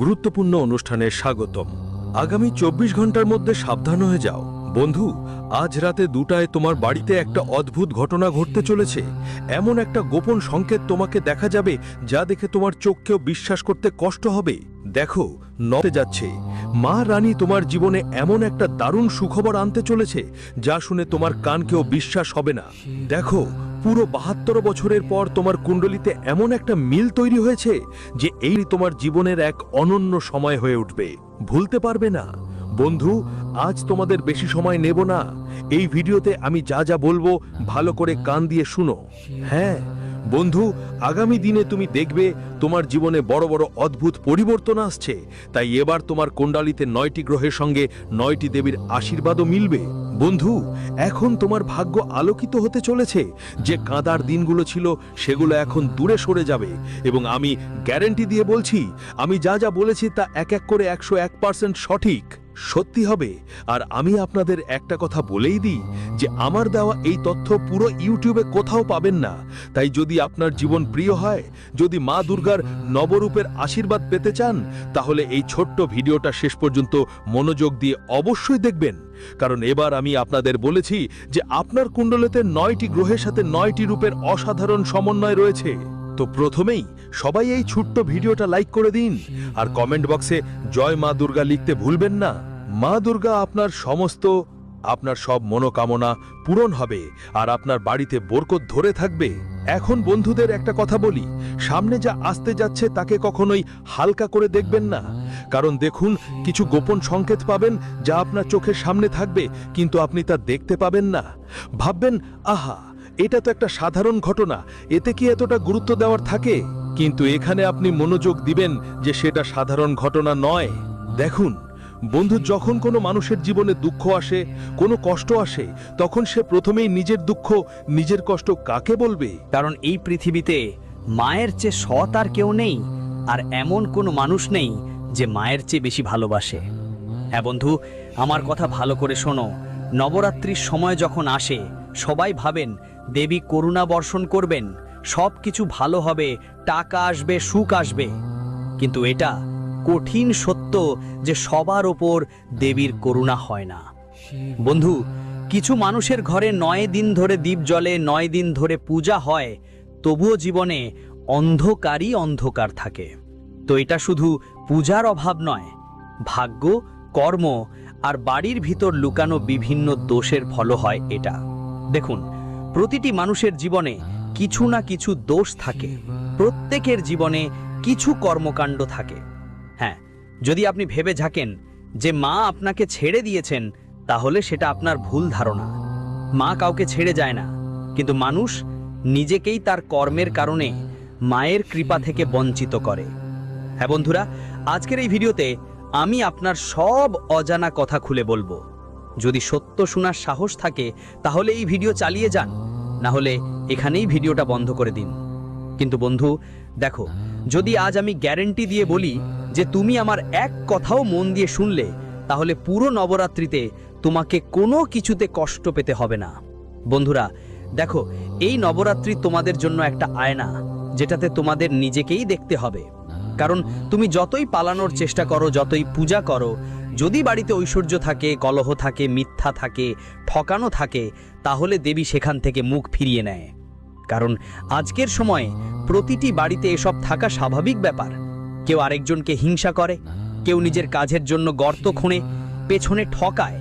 গুরুত্বপূর্ণ অনুষ্ঠানে স্বাগতম। আগামী 24 ঘন্টার মধ্যে সাবধান হয়ে যাও বন্ধু। আজ রাতে 2টায় তোমার বাড়িতে একটা অদ্ভুত ঘটনা ঘটতে চলেছে। এমন একটা গোপন সংকেত তোমাকে দেখা যাবে যা দেখে তোমার চোখকেও বিশ্বাস করতে কষ্ট হবে। দেখো, নতে যাচ্ছে মা রানী তোমার জীবনে এমন একটা দারুণ সুখবর আনতে চলেছে যা শুনে তোমার কানকেও বিশ্বাস হবে না। দেখো, পুরো 72 বছরের পর তোমার কুণ্ডলিতে এমন একটা মিল তৈরি হয়েছে যে এই তোমার জীবনের এক অনন্য সময় হয়ে উঠবে, ভুলতে পারবে না। বন্ধু, আজ তোমাদের বেশি সময় নেব না। এই ভিডিওতে আমি যা যা বলবো ভালো করে কান দিয়ে শুনো। হ্যাঁ বন্ধু, আগামী দিনে তুমি দেখবে তোমার জীবনে বড় বড় অদ্ভুত পরিবর্তন আসছে। তাই এবার তোমার কুণ্ডলিতে 9টি গ্রহের সঙ্গে 9টি দেবীর আশীর্বাদও মিলবে। বন্ধু, এখন তোমার ভাগ্য আলোকিত হতে চলেছে। যে কাঁদার দিনগুলো ছিল সেগুলো এখন দূরে সরে যাবে এবং আমি গ্যারান্টি দিয়ে বলছি, আমি যা যা বলেছি তা এক এক করে 101% সঠিক সত্যি হবে। আর আমি আপনাদের একটা কথা বলেই দিই যে আমার দেওয়া এই তথ্য পুরো ইউটিউবে কোথাও পাবেন না। তাই যদি আপনার জীবন প্রিয় হয়, যদি মা দুর্গার নবরূপের আশীর্বাদ পেতে চান, তাহলে এই ছোট্ট ভিডিওটা শেষ পর্যন্ত মনোযোগ দিয়ে অবশ্যই দেখবেন। কারণ এবার আমি আপনাদের বলেছি যে আপনার কুণ্ডলিতে 9টি গ্রহের সাথে 9টি রূপের অসাধারণ সমন্বয় রয়েছে। তো প্রথমেই সবাই এই ছোট্ট ভিডিওটা লাইক করে দিন আর কমেন্ট বক্সে জয় মা দুর্গা লিখতে ভুলবেন না। মা দুর্গা আপনার সব মনোকামনা পূরণ হবে আর আপনার বাড়িতে বরকত ধরে থাকবে। এখন বন্ধুদের একটা কথা বলি, সামনে যা আসতে যাচ্ছে তাকে কখনোই হালকা করে দেখবেন না। কারণ দেখুন, কিছু গোপন সংকেত পাবেন যা আপনার চোখের সামনে থাকবে কিন্তু আপনি তা দেখতে পাবেন না। ভাববেন, আহা, এটা তো একটা সাধারণ ঘটনা, এতে কি এতটা গুরুত্ব দেওয়ার থাকে? কিন্তু এখানে আপনি মনোযোগ দিবেন যে সেটা সাধারণ ঘটনা নয়। দেখুন বন্ধু, যখন কোনো মানুষের জীবনে দুঃখ আসে, কোনো কষ্ট আসে, তখন সে প্রথমেই নিজের দুঃখ, নিজের কষ্ট কাকে বলবে? কারণ এই পৃথিবীতে মায়ের চেয়ে সৎ আর কেউ নেই, আর এমন কোনো মানুষ নেই যে মায়ের চেয়ে বেশি ভালোবাসে। হ্যাঁ বন্ধু, আমার কথা ভালো করে শোনো। নবরাত্রির সময় যখন আসে, সবাই ভাবেন দেবী করুণা বর্ষণ করবেন, সব কিছু ভালো হবে, টাকা আসবে, সুখ আসবে। কিন্তু এটা কঠিন সত্য যে সবার ওপর দেবীর করুণা হয় না। বন্ধু, কিছু মানুষের ঘরে 9 দিন ধরে দীপ জ্বলে, 9 দিন ধরে পূজা হয়, তবুও জীবনে অন্ধকারই অন্ধকার থাকে। তো এটা শুধু পূজার অভাব নয়, ভাগ্য, কর্ম আর বাড়ির ভিতর লুকানো বিভিন্ন দোষের ফল হয় এটা। দেখুন, প্রতিটি মানুষের জীবনে কিছু না কিছু দোষ থাকে, প্রত্যেকের জীবনে কিছু কর্মকাণ্ড থাকে। হ্যাঁ, যদি আপনি ভেবে ঝাঁকেন যে মা আপনাকে ছেড়ে দিয়েছেন, তাহলে সেটা আপনার ভুল ধারণা। মা কাউকে ছেড়ে যায় না, কিন্তু মানুষ নিজেকেই তার কর্মের কারণে মায়ের কৃপা থেকে বঞ্চিত করে। হ্যাঁ বন্ধুরা, আজকের এই ভিডিওতে আমি আপনার সব অজানা কথা খুলে বলবো। যদি সত্য শোনার সাহস থাকে তাহলে এই ভিডিও চালিয়ে যান, না হলে এখানেই ভিডিওটা বন্ধ করে দিন। কিন্তু বন্ধু দেখো, যদি আজ আমি গ্যারান্টি দিয়ে বলি যে তুমি আমার এক কথাও মন দিয়ে শুনলে, তাহলে পুরো নবরাত্রিতে তোমাকে কোনো কিছুতে কষ্ট পেতে হবে না। বন্ধুরা দেখো, এই নবরাত্রি তোমাদের জন্য একটা আয়না, যেটাতে তোমাদের নিজেকেই দেখতে হবে। কারণ তুমি যতই পালানোর চেষ্টা করো, যতই পূজা করো, যদি বাড়িতে ঐশ্বর্য থাকে, কলহ থাকে, মিথ্যা থাকে, ঠকানো থাকে, তাহলে দেবী সেখান থেকে মুখ ফিরিয়ে নেয়। কারণ আজকের সময়ে প্রতিটি বাড়িতে এসব থাকা স্বাভাবিক ব্যাপার। কেউ আরেকজনকে হিংসা করে, কেউ নিজের কাজের জন্য গর্ত খোঁড়ে, পেছনে ঠকায়।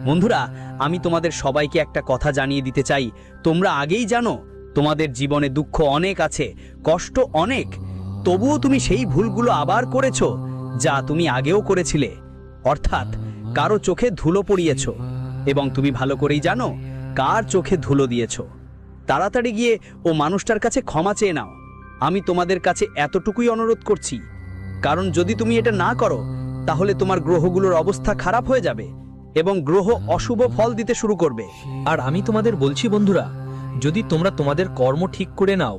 বন্ধুরা, আমি তোমাদের সবাইকে একটা কথা জানিয়ে দিতে চাই, তোমরা আগেই জানো তোমাদের জীবনে দুঃখ অনেক আছে, কষ্ট অনেক, তবুও তুমি সেই ভুলগুলো আবার করেছো যা তুমি আগেও করেছিলে। অর্থাৎ কারো চোখে ধুলো পড়িয়েছ, এবং তুমি ভালো করেই জানো কার চোখে ধুলো দিয়েছ। তাড়াতাড়ি গিয়ে ও মানুষটার কাছে ক্ষমা চেয়ে নাও। আমি তোমাদের কাছে এতটুকুই অনুরোধ করছি, কারণ যদি তুমি এটা না করো তাহলে তোমার গ্রহগুলোর অবস্থা খারাপ হয়ে যাবে এবং গ্রহ অশুভ ফল দিতে শুরু করবে। আর আমি তোমাদের বলছি বন্ধুরা, যদি তোমরা তোমাদের কর্ম ঠিক করে নাও,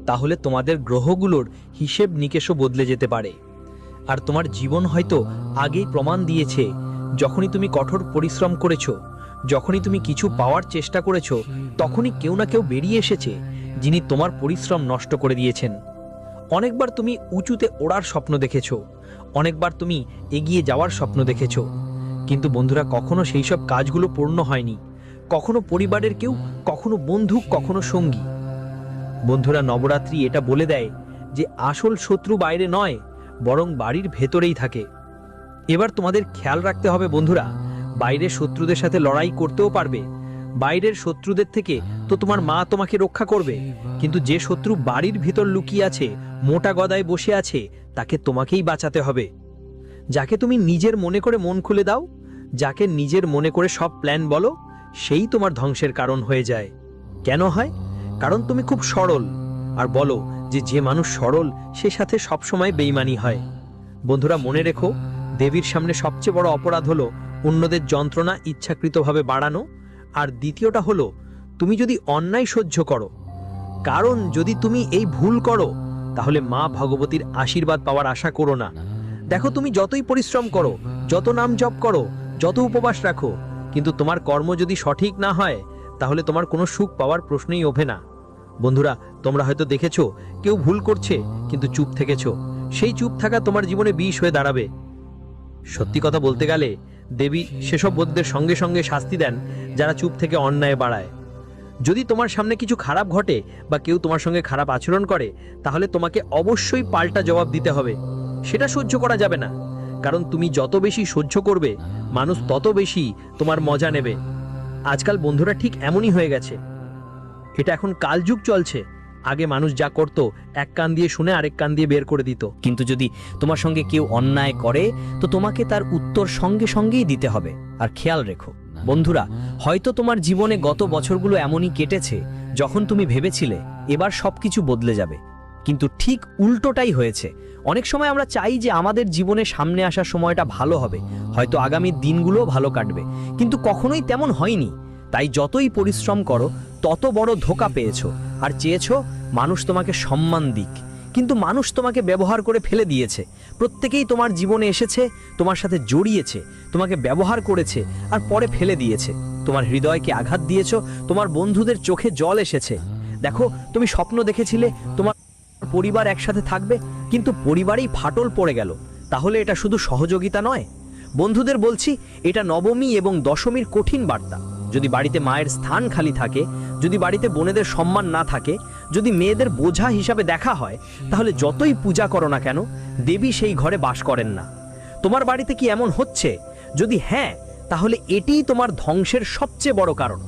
তাহলে তোমাদের গ্রহগুলোর হিসেব নিকেশও বদলে যেতে পারে। আর তোমার জীবন হয়তো আগেই প্রমাণ দিয়েছে, যখনই তুমি কঠোর পরিশ্রম করেছো, যখনই তুমি কিছু পাওয়ার চেষ্টা করেছো, তখনই কেউ না কেউ বেরিয়ে এসেছে যিনি তোমার পরিশ্রম নষ্ট করে দিয়েছেন। অনেকবার তুমি উঁচুতে ওড়ার স্বপ্ন দেখেছো, অনেকবার তুমি এগিয়ে যাওয়ার স্বপ্ন দেখেছো, কিন্তু বন্ধুরা কখনো সেই সব কাজগুলো পূর্ণ হয়নি। কখনো পরিবারের কেউ, কখনো বন্ধু, কখনো সঙ্গী। বন্ধুরা, নবরাত্রি এটা বলে দেয় যে আসল শত্রু বাইরে নয়, বরং বাড়ির ভেতরেই থাকে। এবার তোমাদের খেয়াল রাখতে হবে বন্ধুরা, বাইরের শত্রুদের সাথে লড়াই করতেও পারবে, বাইরের শত্রুদের থেকে তো তোমার মা তোমাকে রক্ষা করবে, কিন্তু যে শত্রু বাড়ির ভিতর লুকিয়ে আছে, মোটা গদায় বসে আছে, তাকে তোমাকেই বাঁচাতে হবে। যাকে তুমি নিজের মনে করে মন খুলে দাও, যাকে নিজের মনে করে সব প্ল্যান বলো, সেই তোমার ধ্বংসের কারণ হয়ে যায়। কেন হয়? কারণ তুমি খুব সরল, আর বলো যে মানুষ সরল সে সাথে সবসময় বেইমানি হয়। বন্ধুরা, মনে রেখো, দেবীর সামনে সবচেয়ে বড় অপরাধ হলো অন্যদের যন্ত্রণা ইচ্ছাকৃতভাবে বাড়ানো, আর দ্বিতীয়টা হলো তুমি যদি অন্যায় সহ্য করো। কারণ যদি তুমি এই ভুল করো, তাহলে মা ভগবতীর আশীর্বাদ পাওয়ার আশা করো না। দেখো, তুমি যতই পরিশ্রম করো, যত নাম জপ করো, যত উপবাস রাখো, কিন্তু তোমার কর্ম যদি সঠিক না হয়, তাহলে তোমার কোনো সুখ পাওয়ার প্রশ্নই ওঠে না। বন্ধুরা, তোমরা হয়তো দেখেছো কেউ ভুল করছে কিন্তু চুপ থেকেছো, সেই চুপ থাকা তোমার জীবনে বিষ হয়ে দাঁড়াবে। সত্যি কথা বলতে গেলে দেবী সেসব বৌদ্ধদের সঙ্গে সঙ্গে শাস্তি দেন যারা চুপ থেকে অন্যায় বাড়ায়। যদি তোমার সামনে কিছু খারাপ ঘটে বা কেউ তোমার সঙ্গে খারাপ আচরণ করে, তাহলে তোমাকে অবশ্যই পাল্টা জবাব দিতে হবে। সেটা সহ্য করা যাবে না, কারণ তুমি যত বেশি সহ্য করবে, মানুষ তত বেশি তোমার মজা নেবে। আজকাল বন্ধুরা ঠিক এমনই হয়ে গেছে। এটা এখন কালযুগ চলছে। আগে মানুষ যা করত, এক কান দিয়ে শুনে আরেক কান দিয়ে বের করে দিত। কিন্তু যদি তোমার সঙ্গে কেউ অন্যায় করে, তো তোমাকে তার উত্তর সঙ্গে সঙ্গেই দিতে হবে। আর খেয়াল রেখো বন্ধুরা, হয়তো তোমার জীবনে গত বছরগুলো এমনই কেটেছে যখন তুমি ভেবেছিলে এবার সবকিছু বদলে যাবে, কিন্তু ঠিক উল্টোটাই হয়েছে। অনেক সময় আমরা চাই যে আমাদের জীবনে সামনে আসার সময়টা ভালো হবে, হয়তো আগামী দিনগুলো ভালো কাটবে, কিন্তু কখনোই তেমন হয়নি। তাই যতই পরিশ্রম করো, তত বড় ধোঁকা পেয়েছো, আর চেয়েছো মানুষ তোমাকে সম্মান দিক, কিন্তু মানুষ তোমাকে ব্যবহার করে ফেলে দিয়েছে। প্রত্যেকেই তোমার জীবনে এসেছে, তোমার সাথে জড়িয়েছে, তোমাকে ব্যবহার করেছে আর পরে ফেলে দিয়েছে। তোমার হৃদয়কে আঘাত দিয়েছো, তোমার বন্ধুদের চোখে জল এসেছে। দেখো, তুমি স্বপ্ন দেখেছিলে তোমার পরিবার একসাথে থাকবে, কিন্তু পরিবারেই ফাটল পড়ে গেল। তাহলে এটা শুধু সহযোগিতা নয়। বন্ধুদের বলছি, এটা নবমী এবং দশমীর কঠিন বার্তা। যদি বাড়িতে মায়ের স্থান খালি থাকে, যদি বাড়িতে বোনেদের সম্মান না থাকে, যদি মেয়েদের বোঝা হিসাবে দেখা হয়, তাহলে যতই পূজা করো না কেন, দেবী সেই ঘরে বাস করেন না। তোমার বাড়িতে কি এমন হচ্ছে? যদি হ্যাঁ, তাহলে এটিই তোমার ধ্বংসের সবচেয়ে বড় কারণ।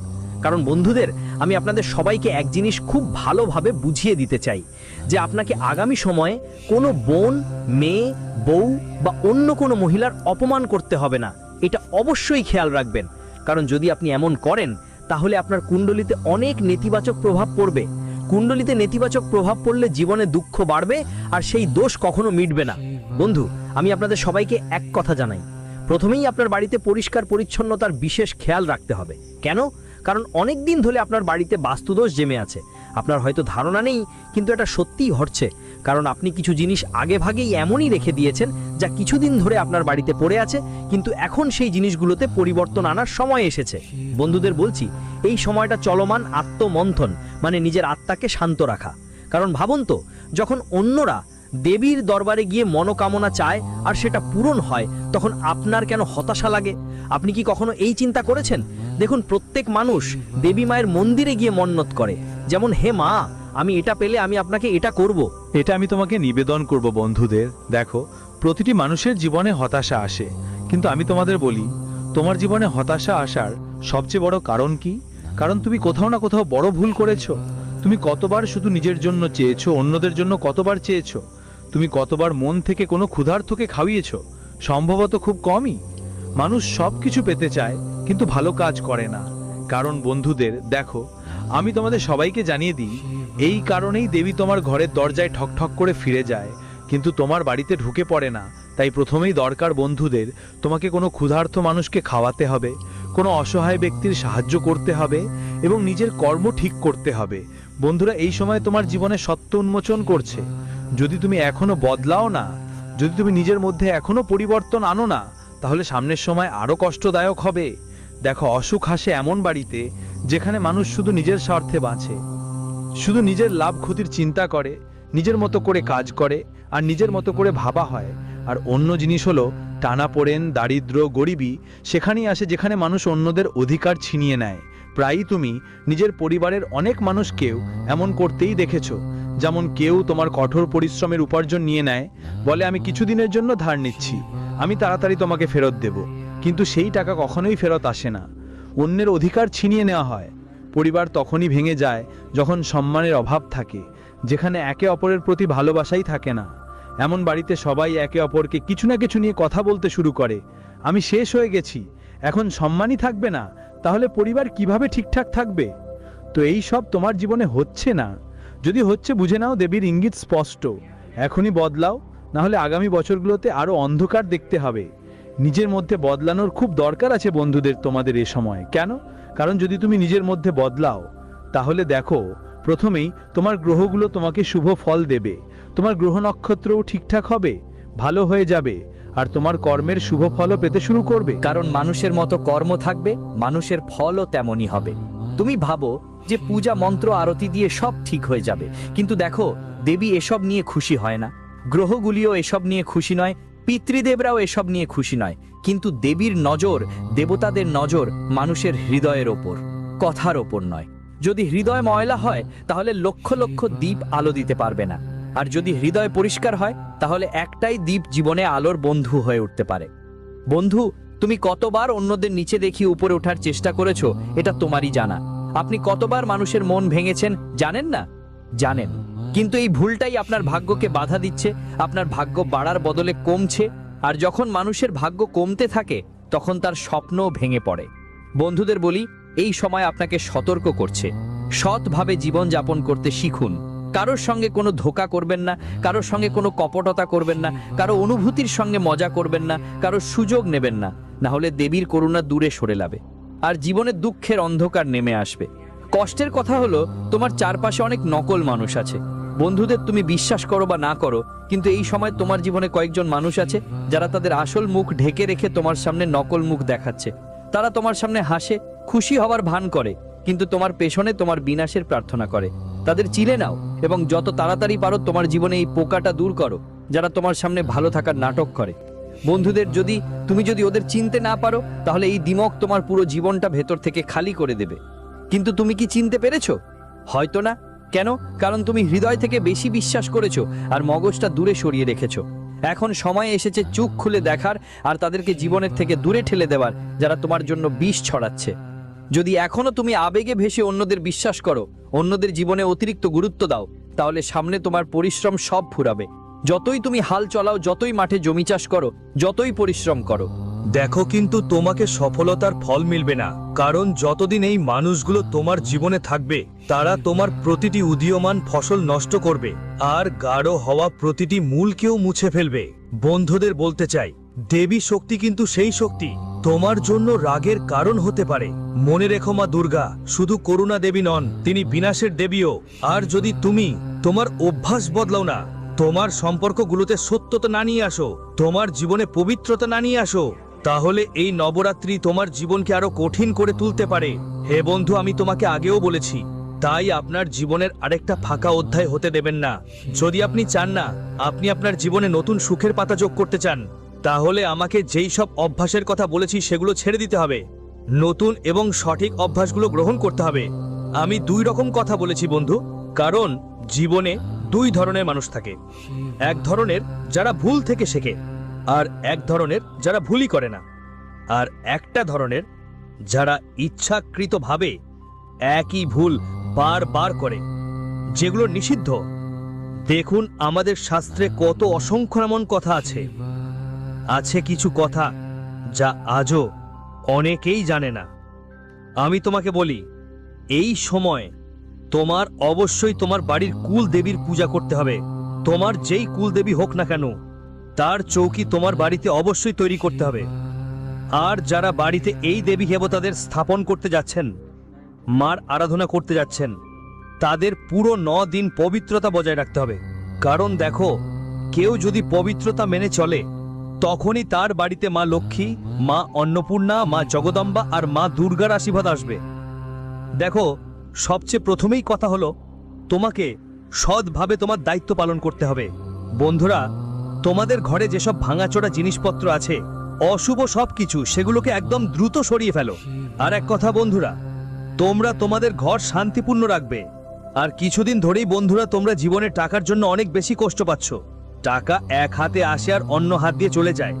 কারণ বন্ধুদের, আমি আপনাদের সবাইকে এক জিনিস খুব ভালোভাবে বুঝিয়ে দিতে চাই যে আপনাকে আগামী সময়ে কোনো বোন, মেয়ে, বউ বা অন্য কোনো মহিলার অপমান করতে হবে না। এটা অবশ্যই খেয়াল রাখবেন, কারণ যদি আপনি এমন করেন, তাহলে আপনার কুণ্ডলিতে অনেক নেতিবাচক প্রভাব পড়বে। কুণ্ডলিতে নেতিবাচক প্রভাব পড়লে জীবনে দুঃখ বাড়বে, আর সেই দোষ কখনো মিটবে না। বন্ধু, আমি আপনাদের সবাইকে এক কথা জানাই, প্রথমেই আপনার বাড়িতে পরিষ্কার পরিচ্ছন্নতার বিশেষ খেয়াল রাখতে হবে। কেন? কারণ অনেক দিন ধরে আপনার বাড়িতে বাস্তুদোষ জমে আছে। আপনার হয়তো ধারণা নেই, কিন্তু এটা সত্যিই ঘটছে, কারণ আপনি কিছু জিনিস আগে ভাগেই এমনই রেখে দিয়েছেন যা কিছুদিন ধরে আপনার বাড়িতে পড়ে আছে, কিন্তু এখন সেই জিনিসগুলোতে পরিবর্তন আনার সময় এসেছে। বন্ধুদের বলছি, এই সময়টা চলমান আত্মমন্থন, মানে নিজের আত্মাকে শান্ত রাখা। কারণ ভাবুন তো, যখন অন্যরা দেবীর দরবারে গিয়ে মনোকামনা চায় আর সেটা পূরণ হয়, তখন আপনার কেন হতাশা লাগে? আপনি কি কখনো এই চিন্তা করেছেন? দেখুন, প্রত্যেক মানুষ দেবী মায়ের মন্দিরে গিয়ে মন্নত করে, যেমন হে মা, আমি এটা পেলে আমি আপনাকে এটা করব। এটা আমি তোমাকে নিবেদন করব বন্ধুদের। দেখো, প্রতিটি মানুষের জীবনে হতাশা আসে, কিন্তু আমি তোমাদের বলি, তোমার জীবনে হতাশা আসার সবচেয়ে বড় কারণ কি? কারণ তুমি কোথাও না কোথাও বড় ভুল করেছো। তুমি কতবার শুধু নিজের জন্য চেয়েছো, অন্যদের জন্য কতবার চেয়েছো? তুমি কতবার মন থেকে কোনো ক্ষুধার্তকে খাওয়িয়েছো? সম্ভবত খুব কমই। মানুষ সব কিছু পেতে চায়, কিন্তু ভালো কাজ করে না। কারণ বন্ধুদের দেখো, আমি তোমাদের সবাইকে জানিয়ে দিই, এই কারণেই দেবী তোমার ঘরের দরজায় ঠক ঠক করে ফিরে যায়, কিন্তু তোমার বাড়িতে ঢুকে পড়ে না। তাই প্রথমেই দরকার বন্ধুদের, তোমাকে কোনো ক্ষুধার্ত মানুষকে খাওয়াতে হবে, কোনো অসহায় ব্যক্তির সাহায্য করতে হবে এবং নিজের কর্ম ঠিক করতে হবে। বন্ধুরা, এই সময় তোমার জীবনে সত্য উন্মোচন করছে। যদি তুমি এখনো বদলাও না, যদি তুমি নিজের মধ্যে এখনো পরিবর্তন আনো না, তাহলে সামনের সময় আরো কষ্টদায়ক হবে। দেখো, অসুখ আসে এমন বাড়িতে যেখানে মানুষ শুধু নিজের স্বার্থে বাঁচে, শুধু নিজের লাভ ক্ষতির চিন্তা করে, নিজের মতো করে কাজ করে আর নিজের মতো করে ভাবা হয়। আর অন্য জিনিস হলো টানাপোড়েন, দারিদ্র্য, গরিবী সেখানেই আসে যেখানে মানুষ অন্যদের অধিকার ছিনিয়ে নেয়। প্রায়ই তুমি নিজের পরিবারের অনেক মানুষকেও এমন করতেই দেখেছো। যেমন কেউ তোমার কঠোর পরিশ্রমের উপার্জন নিয়ে নেয়, বলে আমি কিছুদিনের জন্য ধার নিচ্ছি, আমি তাড়াতাড়ি তোমাকে ফেরত দেব, কিন্তু সেই টাকা কখনোই ফেরত আসে না। অন্যের অধিকার ছিনিয়ে নেওয়া হয়। পরিবার তখনই ভেঙে যায় যখন সম্মানের অভাব থাকে, যেখানে একে অপরের প্রতি ভালোবাসাই থাকে না। এমন বাড়িতে সবাই একে অপরকে কিছু না কিছু নিয়ে কথা বলতে শুরু করে, আমি শেষ হয়ে গেছি, এখন সম্মানই থাকবে না, তাহলে পরিবার কিভাবে ঠিকঠাক থাকবে? তো এই সব তোমার জীবনে হচ্ছে না। যদি হচ্ছে বুঝে নাও, দেবীর ইঙ্গিত স্পষ্ট, এখনই বদলাও, না হলে আগামী বছরগুলোতে আরো অন্ধকার দেখতে হবে। নিজের মধ্যে বদলানোর খুব দরকার আছে বন্ধুদের তোমাদের এ সময়। কেন? কারণ যদি তুমি নিজের মধ্যে বদলাও, তাহলে দেখো প্রথমেই তোমার গ্রহগুলো তোমাকে শুভ ফল দেবে, তোমার গ্রহ নক্ষত্রও ঠিকঠাক হবে, ভালো হয়ে যাবে, আর তোমার কর্মের শুভ ফলও পেতে শুরু করবে। কারণ মানুষের মতো কর্ম থাকবে, মানুষের ফলও তেমনই হবে। তুমি ভাবো যে পূজা, মন্ত্র, আরতি দিয়ে সব ঠিক হয়ে যাবে, কিন্তু দেখো দেবী এসব নিয়ে খুশি হয় না, গ্রহগুলিও এসব নিয়ে খুশি নয়, পিতৃদেবরাও এসব নিয়ে খুশি নয়। কিন্তু দেবীর নজর, দেবতাদের নজর মানুষের হৃদয়ের ওপর, কথার ওপর নয়। যদি হৃদয় ময়লা হয় তাহলে লক্ষ লক্ষ দ্বীপ আলো দিতে পারবে না, আর যদি হৃদয় পরিষ্কার হয় তাহলে একটাই দ্বীপ জীবনে আলোর বন্ধু হয়ে উঠতে পারে। বন্ধু, তুমি কতবার অন্যদের নিচে দেখিয়ে উপরে ওঠার চেষ্টা করেছো এটা তোমারই জানা। আপনি কতবার মানুষের মন ভেঙেছেন জানেন না? জানেন, কিন্তু এই ভুলটাই আপনার ভাগ্যকে বাধা দিচ্ছে। আপনার ভাগ্য বাড়ার বদলে কমছে, আর যখন মানুষের ভাগ্য কমতে থাকে তখন তার স্বপ্নও ভেঙে পড়ে। বন্ধুদের বলি, এই সময় আপনাকে সতর্ক করছে, সৎভাবে জীবন যাপন করতে শিখুন। কারোর সঙ্গে কোনো ধোঁকা করবেন না, কারোর সঙ্গে কোনো কপটতা করবেন না, কারো অনুভূতির সঙ্গে মজা করবেন না, কারো সুযোগ নেবেন না, না হলে দেবীর করুণা দূরে সরে যাবে আর জীবনে দুঃখের অন্ধকার নেমে আসবে। কষ্টের কথা হলো, তোমার চারপাশে অনেক নকল মানুষ আছে। বন্ধুদের তুমি বিশ্বাস করো বা না করো, কিন্তু এই সময় তোমার জীবনে কয়েকজন মানুষ আছে যারা তাদের আসল মুখ ঢেকে রেখে তোমার সামনে নকল মুখ দেখাচ্ছে। তারা তোমার সামনে হাসে, খুশি হওয়ার ভান করে, কিন্তু তোমার পেছনে তোমার বিনাশের প্রার্থনা করে। তাদের চিনে নাও এবং যত তাড়াতাড়ি পারো তোমার জীবনে এই পোকাটা দূর করো, যারা তোমার সামনে ভালো থাকার নাটক করে। বন্ধুদের তুমি যদি ওদের চিনতে না পারো, তাহলে এই দিমক তোমার পুরো জীবনটা ভেতর থেকে খালি করে দেবে। কিন্তু তুমি কি চিনতে পেরেছো? হয়তো না। কেন? কারণ তুমি হৃদয় থেকে বেশি বিশ্বাস করেছো আর মগজটা দূরে সরিয়ে রেখেছো। এখন সময় এসেছে চোখ খুলে দেখার আর তাদেরকে জীবনের থেকে দূরে ঠেলে দেওয়ার, যারা তোমার জন্য বিষ ছড়াচ্ছে। যদি এখনো তুমি আবেগে ভেসে অন্যদের বিশ্বাস করো, অন্যদের জীবনে অতিরিক্ত গুরুত্ব দাও, তাহলে সামনে তোমার পরিশ্রম সব ফুরাবে। যতই তুমি হাল চলাও, যতই মাঠে জমি চাষ করো, যতই পরিশ্রম করো, দেখো কিন্তু তোমাকে সফলতার ফল মিলবে না, কারণ যতদিন এই মানুষগুলো তোমার জীবনে থাকবে তারা তোমার প্রতিটি উদীয়মান ফসল নষ্ট করবে আর গাঢ় হওয়া প্রতিটি মূলকেও মুছে ফেলবে। বন্ধুদের বলতে চাই, দেবী শক্তি কিন্তু সেই শক্তি তোমার জন্য রাগের কারণ হতে পারে। মনে রেখো, মা দুর্গা শুধু করুণা দেবী নন, তিনি বিনাশের দেবীও। আর যদি তুমি তোমার অভ্যাস বদলাও না, তোমার সম্পর্কগুলোতে সত্যতা না নিয়ে আসো, তোমার জীবনে পবিত্রতা না নিয়ে আসো, তাহলে এই নবরাত্রি তোমার জীবনকে আরো কঠিন করে তুলতে পারে। হে বন্ধু, আমি তোমাকে আগেও বলেছি, তাই আপনার জীবনের আরেকটা ফাঁকা অধ্যায় হতে দেবেন না। যদি আপনি চান না আপনি আপনার জীবনে নতুন সুখের পাতা যোগ করতে চান, তাহলে আমাকে যেই সব অভ্যাসের কথা বলেছি সেগুলো ছেড়ে দিতে হবে, নতুন এবং সঠিক অভ্যাসগুলো গ্রহণ করতে হবে। আমি দুই রকম কথা বলেছি বন্ধু, কারণ জীবনে দুই ধরনের মানুষ থাকে। এক ধরনের যারা ভুল থেকে শেখে, আর এক ধরনের যারা ভুলই করে না, আর একটা ধরনের যারা ইচ্ছাকৃতভাবে একই ভুল বারবার করে, যেগুলো নিষিদ্ধ। দেখুন আমাদের শাস্ত্রে কত অসংখ্য এমন কথা আছে কিছু কথা যা আজও অনেকেই জানে না। আমি তোমাকে বলি, এই সময় তোমার অবশ্যই তোমার বাড়ির কুল দেবীর পূজা করতে হবে। তোমার যেই কুল দেবী হোক না কেন, তার চৌকি তোমার বাড়িতে অবশ্যই তৈরি করতে হবে। আর যারা বাড়িতে এই দেবী দেবতাদের স্থাপন করতে যাচ্ছেন, মার আরাধনা করতে যাচ্ছেন, তাদের পুরো 9 দিন পবিত্রতা বজায় রাখতে হবে। কারণ দেখো, কেউ যদি পবিত্রতা মেনে চলে, তখনই তার বাড়িতে মা লক্ষ্মী, মা অন্নপূর্ণা, মা জগদম্বা আর মা দুর্গার আশীর্বাদ আসবে। দেখো, সবচেয়ে প্রথমেই কথা হলো, তোমাকে সৎভাবে তোমার দায়িত্ব পালন করতে হবে। বন্ধুরা, তোমাদের ঘরে যেসব ভাঙাচোরা জিনিসপত্র আছে, অশুভ সবকিছু, সেগুলোকে একদম দ্রুত সরিয়ে ফেলো। আর এক কথা বন্ধুরা, তোমরা তোমাদের ঘর শান্তিপূর্ণ রাখবে। আর কিছুদিন ধরেই বন্ধুরা তোমরা জীবনে টাকার জন্য অনেক বেশি কষ্ট পাচ্ছ। টাকা এক হাতে আসে আর অন্য হাত দিয়ে চলে যায়।